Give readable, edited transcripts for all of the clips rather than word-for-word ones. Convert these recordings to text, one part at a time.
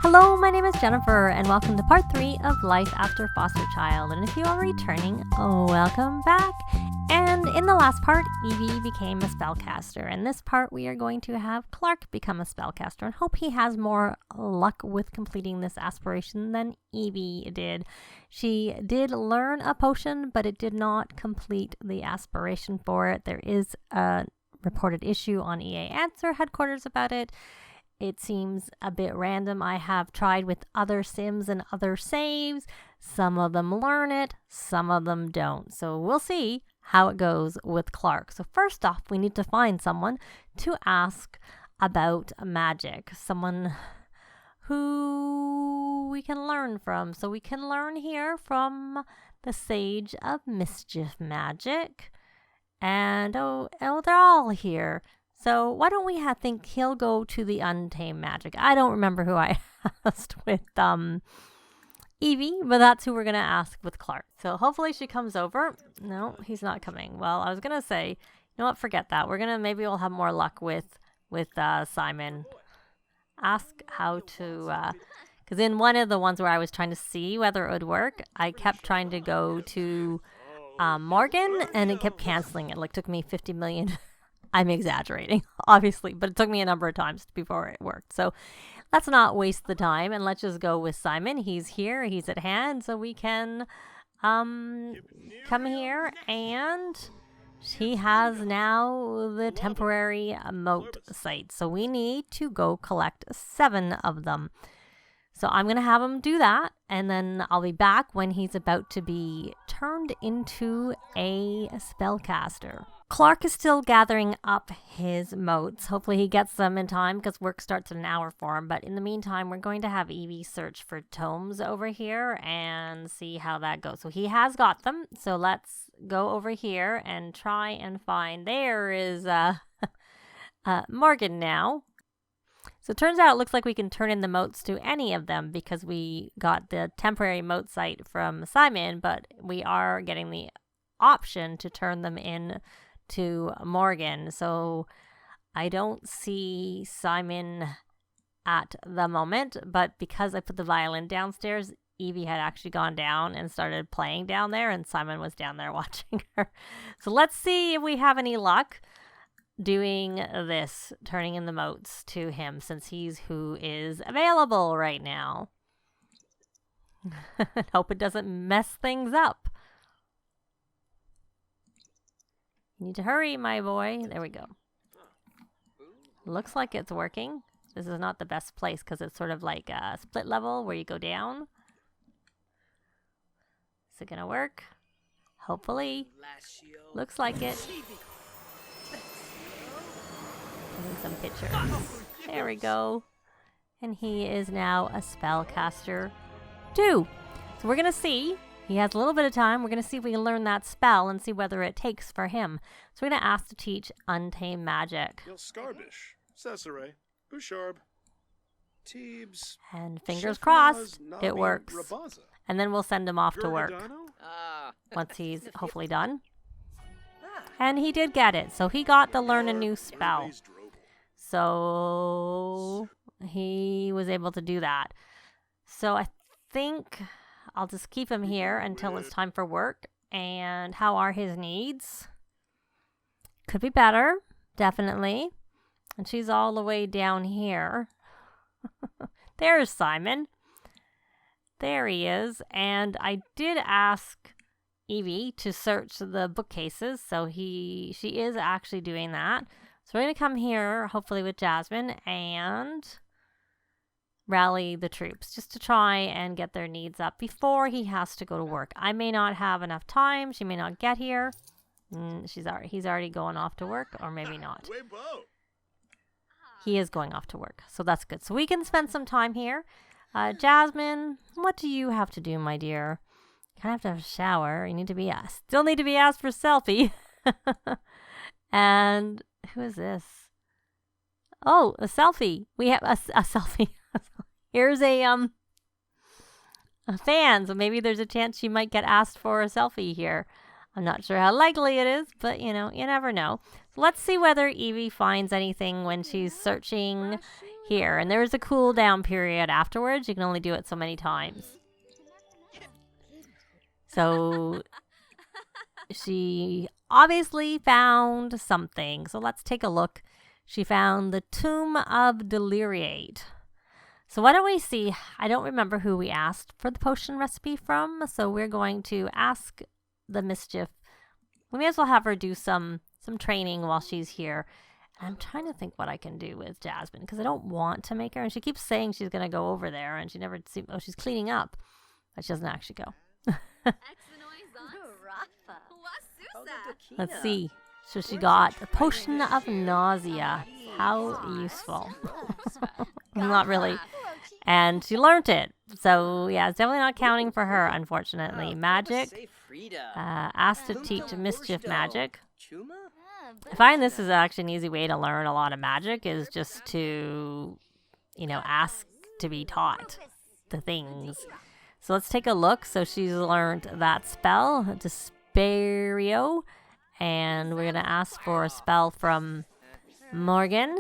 Hello, my name is Jennifer, and welcome to part 3 of Life After Foster Child. And if you are returning, welcome back. And in the last part, Evie became a spellcaster. In this part, we are going to have Clark become a spellcaster and hope he has more luck with completing this aspiration than Evie did. She did learn a potion, but it did not complete the aspiration for it. There is a reported issue on EA Answer headquarters about it. It seems a bit random. I have tried with other sims and other saves. Some of them learn it, some of them don't. So we'll see how it goes with Clark. So first off, we need to find someone to ask about magic. Someone who we can learn from. So we can learn here from the Sage of Mischief Magic. And oh, they're all here. So why don't we think he'll go to the Untamed Magic? I don't remember who I asked with Evie, but that's who we're going to ask with Clark. So hopefully she comes over. No, he's not coming. Well, I was going to say, you know what, forget that. Maybe we'll have more luck with Simon. Ask how to, because in one of the ones where I was trying to see whether it would work, I kept trying to go to Morgan, and it kept canceling it. Like, took me 50 million. I'm exaggerating, obviously, but it took me a number of times before it worked. So let's not waste the time, and let's just go with Simon. He's here. He's at hand, so we can come here, and he has now the temporary moat site. So we need to go collect 7 of them. So I'm going to have him do that, and then I'll be back when he's about to be turned into a spellcaster. Clark is still gathering up his motes. Hopefully he gets them in time because work starts in an hour for him. But in the meantime, we're going to have Evie search for tomes over here and see how that goes. So he has got them. So let's go over here and try and find. There is Morgan now. So it turns out it looks like we can turn in the motes to any of them because we got the temporary mote site from Simon, but we are getting the option to turn them in to Morgan. So I don't see Simon at the moment, but because I put the violin downstairs, Evie had actually gone down and started playing down there, and Simon was down there watching her. So let's see if we have any luck doing this, turning in the motes to him, since he's who is available right now. Hope it doesn't mess things up. You need to hurry, my boy. There we go. Looks like it's working. This is not the best place because it's sort of like a split level where you go down. Is it gonna work? Hopefully. Looks like it. Taking some pictures. There we go. And he is now a spellcaster 2. So we're gonna see. He has a little bit of time. We're going to see if we can learn that spell and see whether it takes for him. So we're going to ask to teach Untamed Magic. Scarbish, Cesare, Boucharb, Tebes, and fingers crossed, it works. And then we'll send him off to work once he's hopefully done. And he did get it. So he got to learn a new spell. So he was able to do that. So I think I'll just keep him here until it's time for work. And how are his needs? Could be better, definitely. And she's all the way down here. There's Simon. There he is. And I did ask Evie to search the bookcases, so she is actually doing that. So we're going to come here, hopefully with Jasmine, and rally the troops just to try and get their needs up before he has to go to work. I may not have enough time. She may not get here. He's already going off to work, or maybe not. He is going off to work, so that's good. So we can spend some time here. Jasmine, what do you have to do, my dear? You kind of have to have a shower. You need to be asked. Still need to be asked for selfie. And who is this? Oh, a selfie. We have a selfie. Here's a fan, so maybe there's a chance she might get asked for a selfie here. I'm not sure how likely it is, but you know, you never know. So let's see whether Evie finds anything when she's searching here. And there is a cooldown period afterwards. You can only do it so many times. So she obviously found something. So let's take a look. She found the Tomb of Deliriate. So why don't we see, I don't remember who we asked for the potion recipe from, so we're going to ask the Mischief. We may as well have her do some training while she's here. I'm trying to think what I can do with Jasmine, because I don't want to make her, and she keeps saying she's going to go over there, and she never seems, oh, she's cleaning up, but she doesn't actually go. Let's see. So she got a potion of nausea. How useful. Not really. And she learned it. So, yeah, it's definitely not counting for her, unfortunately. Magic. Asked to teach mischief magic. I find this is actually an easy way to learn a lot of magic, is just to, you know, ask to be taught the things. So let's take a look. So she's learned that spell, Desperio. And we're going to ask for a spell from Morgan.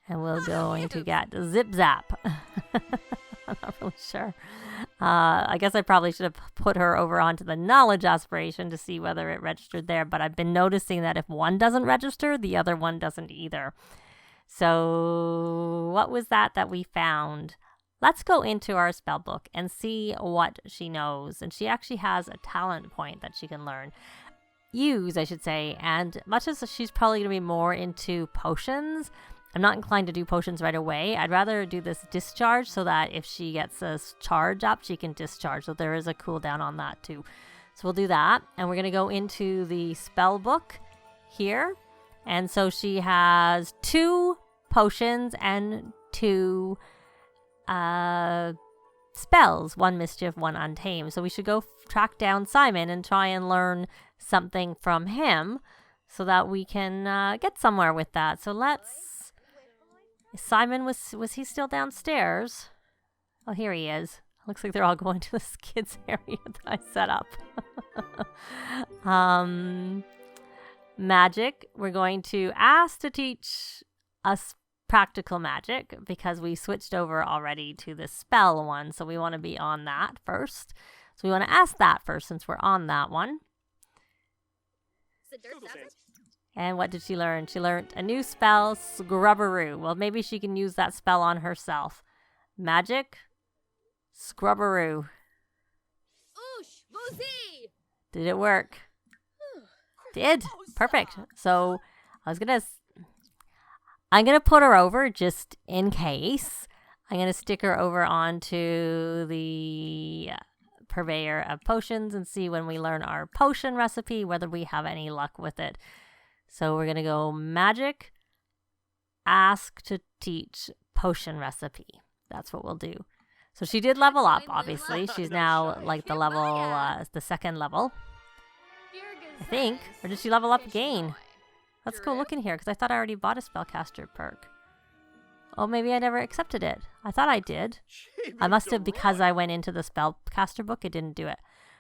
And we're going to get Zip Zap. I'm not really sure. I guess I probably should have put her over onto the knowledge aspiration to see whether it registered there. But I've been noticing that if one doesn't register, the other one doesn't either. So what was that we found? Let's go into our spell book and see what she knows. And she actually has a talent point that she can use, I should say. And much as she's probably going to be more into potions, I'm not inclined to do potions right away. I'd rather do this discharge so that if she gets a charge up, she can discharge. So there is a cooldown on that too. So we'll do that. And we're going to go into the spell book here. And so she has 2 potions and 2 spells. 1 mischief, 1 untamed. So we should go track down Simon and try and learn something from him so that we can get somewhere with that. So let's... Simon, was he still downstairs? Oh, here he is. Looks like they're all going to this kids area that I set up. Magic. We're going to ask to teach us practical magic because we switched over already to the spell one. So we want to be on that first. So we want to ask that first since we're on that one. And what did she learn? She learned a new spell, Scrubberoo. Well, maybe she can use that spell on herself. Magic, Scrubberoo. Did it work? Did. Perfect. So I'm gonna put her over just in case. I'm gonna stick her over onto the purveyor of potions and see when we learn our potion recipe whether we have any luck with it. So we're going to go magic, ask to teach potion recipe. That's what we'll do. So she did level up, obviously. She's now like the level, the 2nd level, I think. Or did she level up again? Let's go look in here because I thought I already bought a Spellcaster perk. Oh, maybe I never accepted it. I thought I did. I must have, because I went into the Spellcaster book, it didn't do it.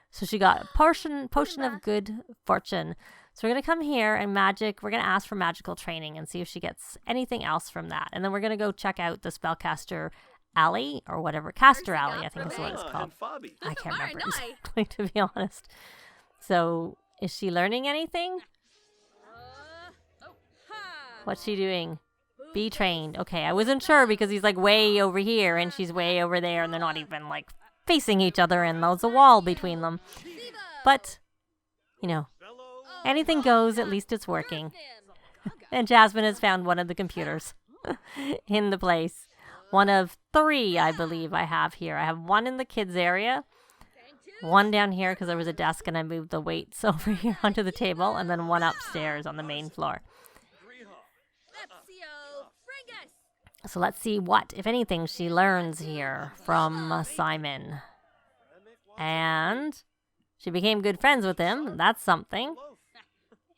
So she got a potion of good fortune. So we're going to come here and we're going to ask for magical training and see if she gets anything else from that. And then we're going to go check out the Spellcaster Alley or whatever. Caster Alley, I think is what it's called. I can't remember exactly, to be honest. So is she learning anything? What's she doing? Be trained. Okay, I wasn't sure because he's like way over here and she's way over there and they're not even like facing each other and there's a wall between them. But, you know, anything goes, at least it's working. And Jasmine has found one of the computers in the place. One of 3, I believe I have here. I have 1 in the kids area, 1 down here because there was a desk and I moved the weights over here onto the table, and then 1 upstairs on the main floor. So let's see what, if anything, she learns here from Simon. And she became good friends with him. That's something.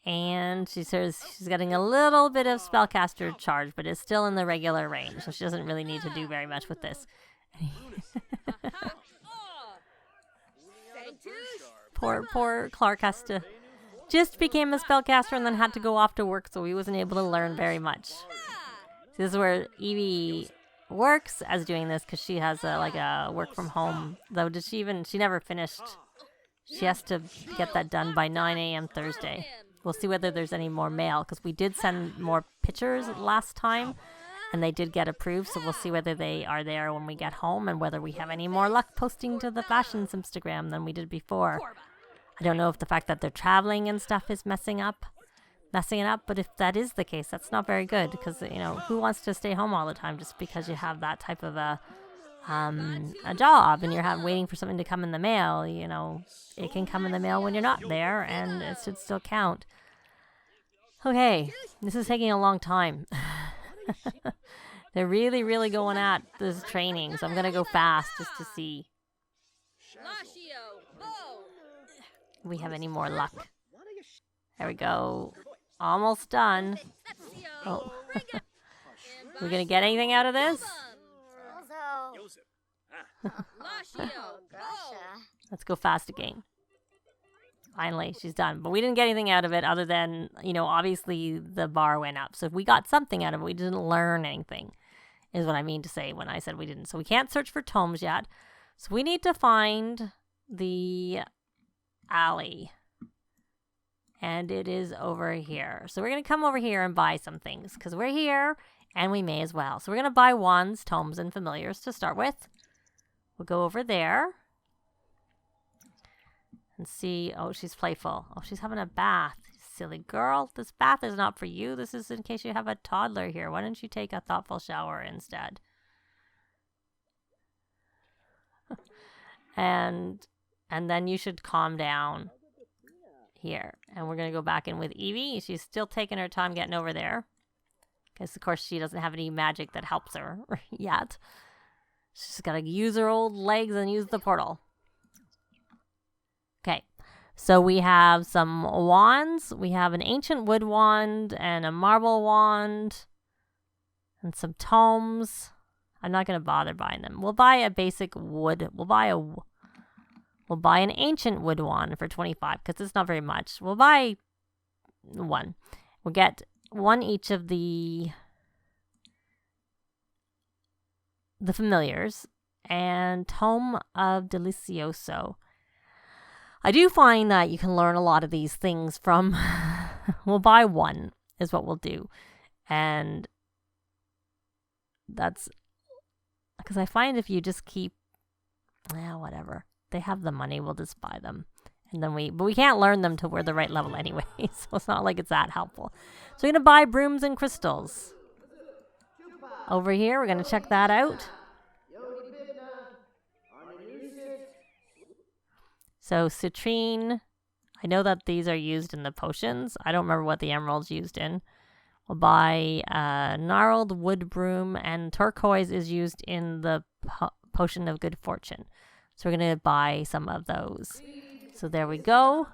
And she says she's getting a little bit of Spellcaster charge, but is still in the regular range. So she doesn't really need to do very much with this. Poor Clark has to just became a spellcaster and then had to go off to work, so he wasn't able to learn very much. So this is where Evie works as doing this because she has a work from home. Though she never finished. She has to get that done by 9 a.m. Thursday. We'll see whether there's any more mail because we did send more pictures last time and they did get approved. So we'll see whether they are there when we get home and whether we have any more luck posting to the Fashions Instagram than we did before. I don't know if the fact that they're traveling and stuff is messing it up. But if that is the case, that's not very good because, who wants to stay home all the time just because you have that type of a job and you're waiting for something to come in the mail. It can come in the mail when you're not there and it should still count. Okay, this is taking a long time. They're really, really going at this training, so I'm going to go fast just to see if we have any more luck. There we go. Almost done. Oh. We're going to get anything out of this? Let's go fast again. Finally, she's done. But we didn't get anything out of it other than, obviously the bar went up. So if we got something out of it, we didn't learn anything, is what I mean to say when I said we didn't. So we can't search for tomes yet. So we need to find the alley. And it is over here. So we're going to come over here and buy some things because we're here and we may as well. So we're going to buy wands, tomes, and familiars to start with. We'll go over there and see. Oh, she's playful. Oh, she's having a bath. Silly girl. This bath is not for you. This is in case you have a toddler here. Why don't you take a thoughtful shower instead? and then you should calm down here. And we're going to go back in with Evie. She's still taking her time getting over there. Because, of course, she doesn't have any magic that helps her yet. She's got to use her old legs and use the portal. Okay. So we have some wands. We have an ancient wood wand and a marble wand. And some tomes. I'm not going to bother buying them. We'll buy a basic wood. We'll buy an ancient wood wand for 25 because it's not very much. We'll buy one. We'll get one each of the familiars and Tome of Delicioso. I do find that you can learn a lot of these things from we'll buy one is what we'll do. And that's because I find if you just keep whatever. They have the money, we'll just buy them. And then but we can't learn them till we're the right level anyway, so it's not like it's that helpful. So we're going to buy brooms and crystals. Over here, we're going to check that out. So citrine, I know that these are used in the potions. I don't remember what the emerald's used in. We'll buy gnarled wood broom, and turquoise is used in the potion of good fortune. So we're going to buy some of those. So there we go.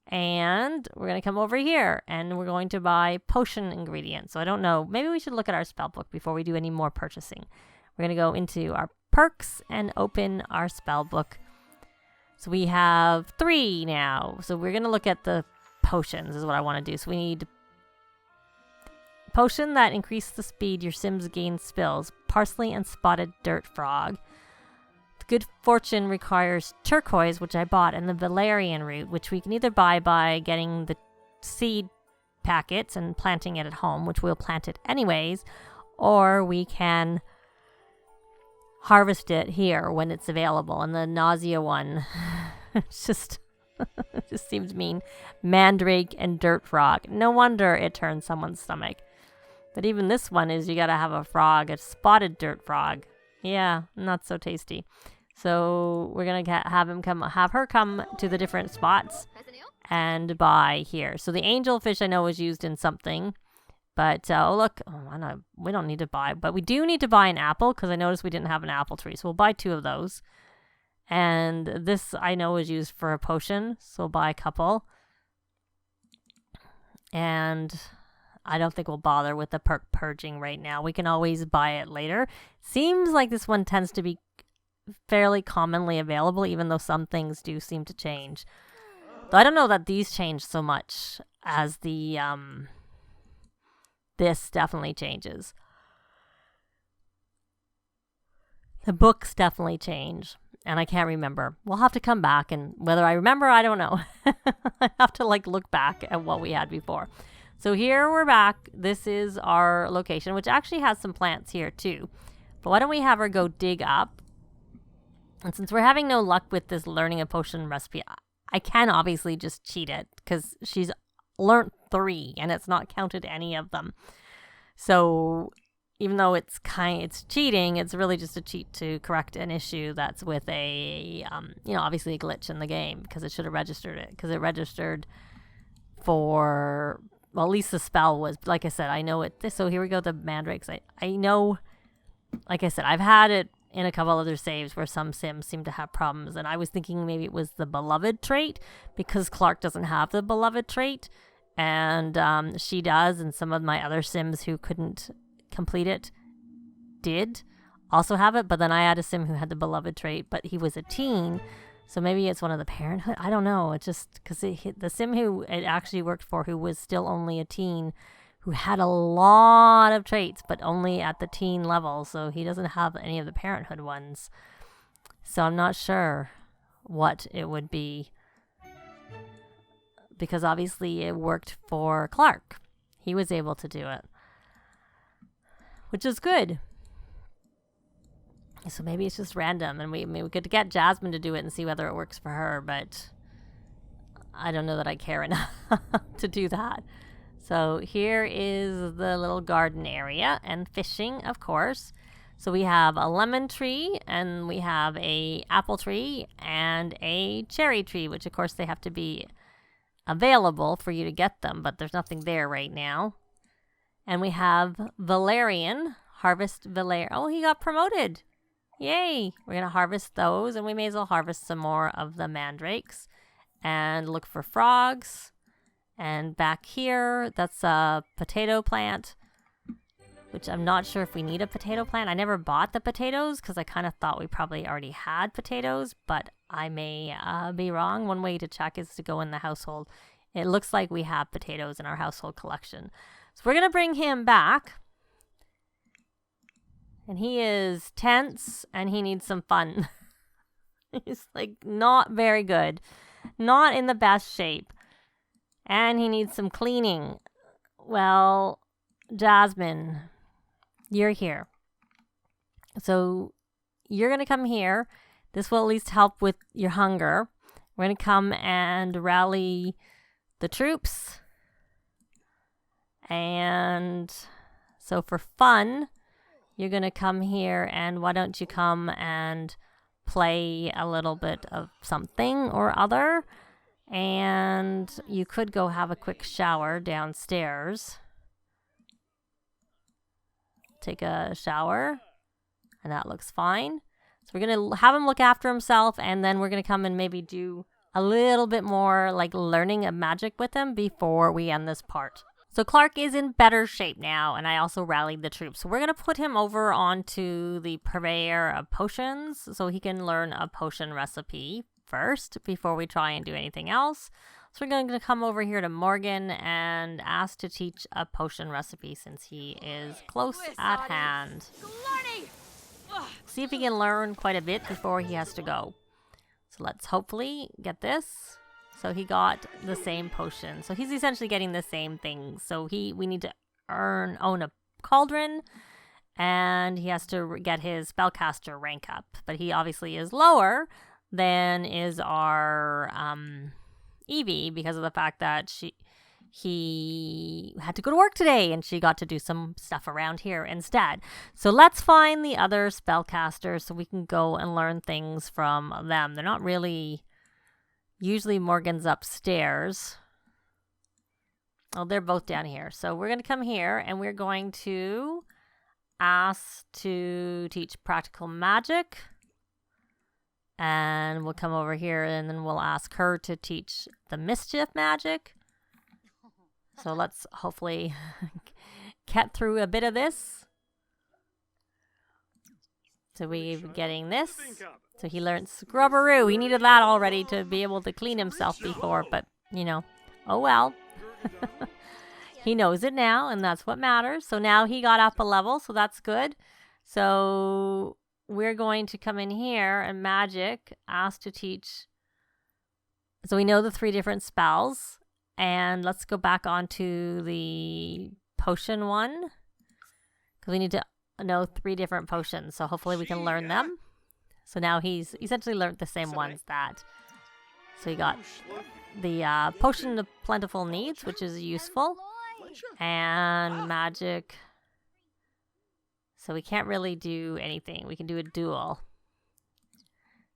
And we're going to come over here and we're going to buy potion ingredients. So I don't know. Maybe we should look at our spell book before we do any more purchasing. We're going to go into our perks and open our spell book. So we have 3 now. So we're going to look at the potions is what I want to do. So we need potion that increases the speed your Sims gain spills. Parsley and spotted dirt frog. Good fortune requires turquoise, which I bought, and the valerian root, which we can either buy by getting the seed packets and planting it at home, which we'll plant it anyways, or we can harvest it here when it's available. And the nausea one, it's just it just seems mean. Mandrake and dirt frog. No wonder it turns someone's stomach. But even this one is you gotta have a frog, a spotted dirt frog. Yeah, not so tasty. So we're gonna have her come to the different spots and buy here. So the angelfish I know is used in something, but we don't need to buy, but we do need to buy an apple because I noticed we didn't have an apple tree. So we'll buy 2 of those. And this I know is used for a potion, so we'll buy a couple. And I don't think we'll bother with the perk purging right now. We can always buy it later. Seems like this one tends to be fairly commonly available, even though some things do seem to change. Though I don't know that these change so much as the, this definitely changes. The books definitely change, and I can't remember. We'll have to come back, and whether I remember, I don't know. I have to like look back at what we had before. So here we're back. This is our location, which actually has some plants here too. But why don't we have her go dig up? And since we're having no luck with this learning a potion recipe, I can obviously just cheat it because she's learned 3 and it's not counted any of them. So even though it's cheating, it's really just a cheat to correct an issue that's with a, obviously a glitch in the game, because it should have registered it, because it registered for, well, at least the spell was, like I said, I know it. So here we go, the mandrakes. I know, like I said, I've had it in a couple other saves where some sims seem to have problems, and I was thinking maybe it was the beloved trait, because Clark doesn't have the beloved trait, and she does, and some of my other sims who couldn't complete it did also have it. But then I had a sim who had the beloved trait, but he was a teen, so maybe it's one of the parenthood. I don't know. It's just because the sim who it actually worked for, who was still only a teen, who had a lot of traits, but only at the teen level, so he doesn't have any of the parenthood ones. So I'm not sure what it would be, because obviously it worked for Clark. He was able to do it, which is good. So maybe it's just random, and we could get Jasmine to do it and see whether it works for her, but I don't know that I care enough to do that. So here is the little garden area, and fishing, of course. So we have a lemon tree, and we have a apple tree, and a cherry tree, which of course they have to be available for you to get them, but there's nothing there right now. And we have valerian, harvest valerian. Oh, he got promoted. Yay. We're going to harvest those, and we may as well harvest some more of the mandrakes and look for frogs. And back here, that's a potato plant, which I'm not sure if we need a potato plant. I never bought the potatoes because I kind of thought we probably already had potatoes, but I may be wrong. One way to check is to go in the household. It looks like we have potatoes in our household collection. So we're going to bring him back. And he is tense, and he needs some fun. He's like not very good. Not in the best shape. And he needs some cleaning. Well, Jasmine, you're here. So you're going to come here. This will at least help with your hunger. We're going to come and rally the troops. And so for fun, you're going to come here, and why don't you come and play a little bit of something or other. And you could go have a quick shower downstairs. Take a shower, and that looks fine. So we're going to have him look after himself, and then we're going to come and maybe do a little bit more like learning of magic with him before we end this part. So Clark is in better shape now, and I also rallied the troops. So we're going to put him over onto the purveyor of potions so he can learn a potion recipe first before we try and do anything else. So we're going to come over here to Morgan and ask to teach a potion recipe since he is close at hand. See if he can learn quite a bit before he has to go. So let's hopefully get this. So he got the same potion. So he's essentially getting the same thing. So we need to own a cauldron, and he has to get his spellcaster rank up. But he obviously is lower than is our Evie, because of the fact that he had to go to work today, and she got to do some stuff around here instead. So let's find the other spellcasters so we can go and learn things from them. They're not really... Usually Morgan's upstairs. Oh, they're both down here. So we're going to come here, and we're going to ask to teach practical magic. And we'll come over here, and then we'll ask her to teach the mischief magic. So let's hopefully get through a bit of this. So we're getting this. So he learned scrubberoo. He needed that already to be able to clean himself before, but, you know, oh well. He knows it now, and that's what matters. So now he got up a level, so that's good. So we're going to come in here and magic, ask to teach. So we know the 3 different spells. And let's go back onto the potion one. Because we need to know 3 different potions. So hopefully we can learn them. So now he's essentially learned the same ones that. So he got the potion of plentiful needs, which is useful. And magic. So we can't really do anything. We can do a duel.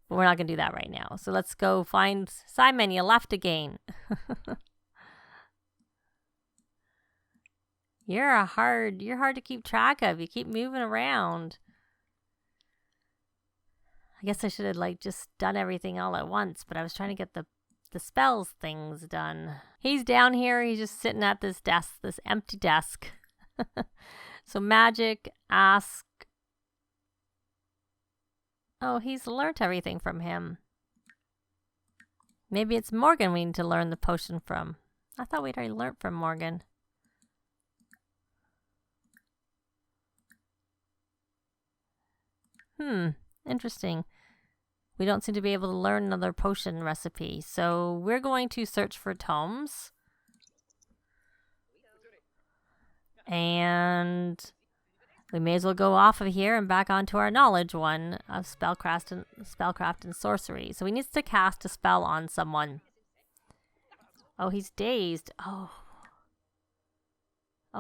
But we're not going to do that right now. So let's go find Simon. You left again. You're hard to keep track of. You keep moving around. I guess I should have just done everything all at once, but I was trying to get the spells things done. He's down here. He's just sitting at this desk, this empty desk. So magic, ask. Oh, he's learnt everything from him. Maybe it's Morgan we need to learn the potion from. I thought we'd already learnt from Morgan. Interesting. We don't seem to be able to learn another potion recipe. So we're going to search for tomes. And we may as well go off of here and back onto our knowledge one of spellcraft and sorcery. So he needs to cast a spell on someone. Oh, he's dazed. Oh,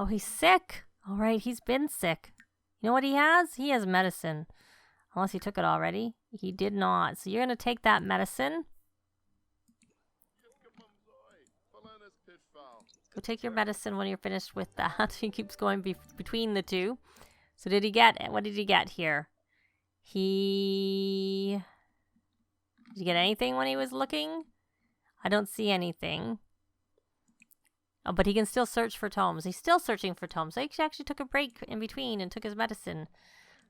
he's sick. All right, he's been sick. You know what he has? He has medicine. Unless he took it already. He did not. So you're going to take that medicine. Go take your medicine when you're finished with that. He keeps going between the 2. So what did he get here? Did he get anything when he was looking? I don't see anything. Oh, but he can still search for tomes. He's still searching for tomes. He actually took a break in between and took his medicine.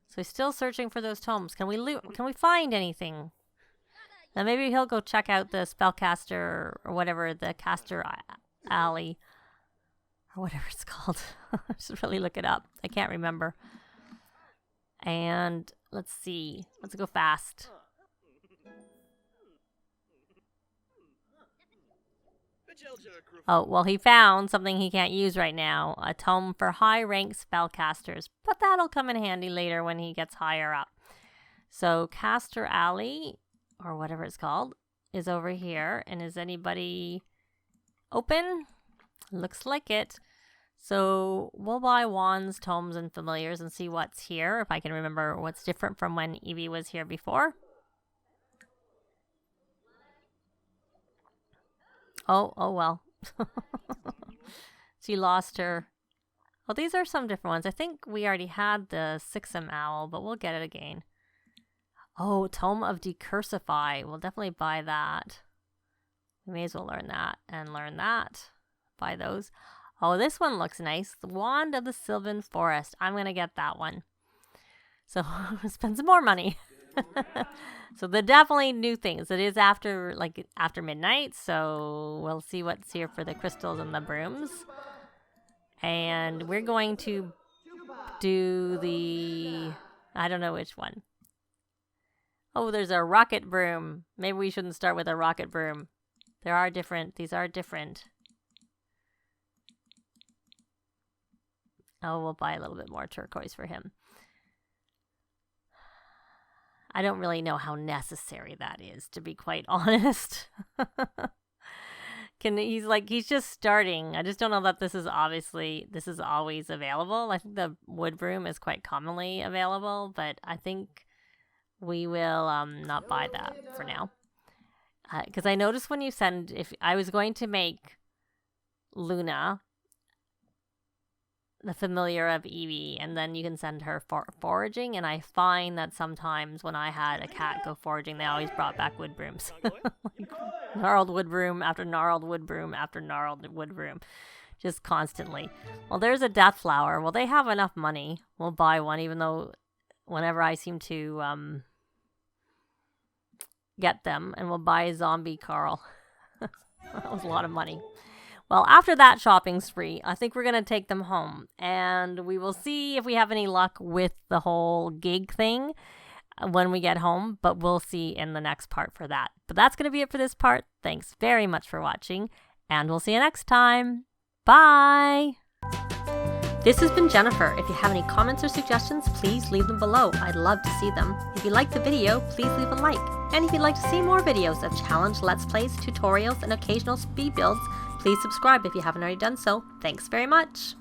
So he's still searching for those tomes. Can we find anything? Now maybe he'll go check out the Spellcaster or whatever, the caster alley. Or whatever it's called. I should really look it up. I can't remember. And let's see. Let's go fast. Oh, well, he found something he can't use right now. A tome for high-rank spellcasters. But that'll come in handy later when he gets higher up. So, Caster Alley, or whatever it's called, is over here. And is anybody open? Looks like it. So, we'll buy wands, tomes, and familiars and see what's here. If I can remember what's different from when Evie was here before. Oh well. She lost her. Well, these are some different ones. I think we already had the Sixam Owl, but we'll get it again. Oh, Tome of Decursify. We'll definitely buy that. We may as well learn that and learn that. Buy those. Oh, this one looks nice. The Wand of the Sylvan Forest. I'm going to get that one. So, spend some more money. So they're definitely new things. It is after midnight, so we'll see what's here for the crystals and the brooms. And we're going to do the... I don't know which one. Oh, there's a rocket broom. Maybe we shouldn't start with a rocket broom. These are different. Oh, we'll buy a little bit more turquoise for him. I don't really know how necessary that is, to be quite honest. He's just starting. I just don't know that this is always available. I think the wood broom is quite commonly available, but I think we will not buy that for now. Because I noticed when you send, if I was going to make Luna the familiar of Evie, and then you can send her foraging, and I find that sometimes when I had a cat go foraging, they always brought back wood brooms. Gnarled wood broom after gnarled wood broom after gnarled wood broom. Just constantly. Well, there's a death flower. Well, they have enough money. We'll buy one, even though whenever I seem to get them, and we'll buy a zombie Carl. That was a lot of money. Well, after that shopping spree, I think we're going to take them home, and we will see if we have any luck with the whole gig thing when we get home, but we'll see in the next part for that. But that's going to be it for this part. Thanks very much for watching, and we'll see you next time. Bye! This has been Jennifer. If you have any comments or suggestions, please leave them below. I'd love to see them. If you liked the video, please leave a like. And if you'd like to see more videos of challenge, let's plays, tutorials, and occasional speed builds, please subscribe if you haven't already done so. Thanks very much.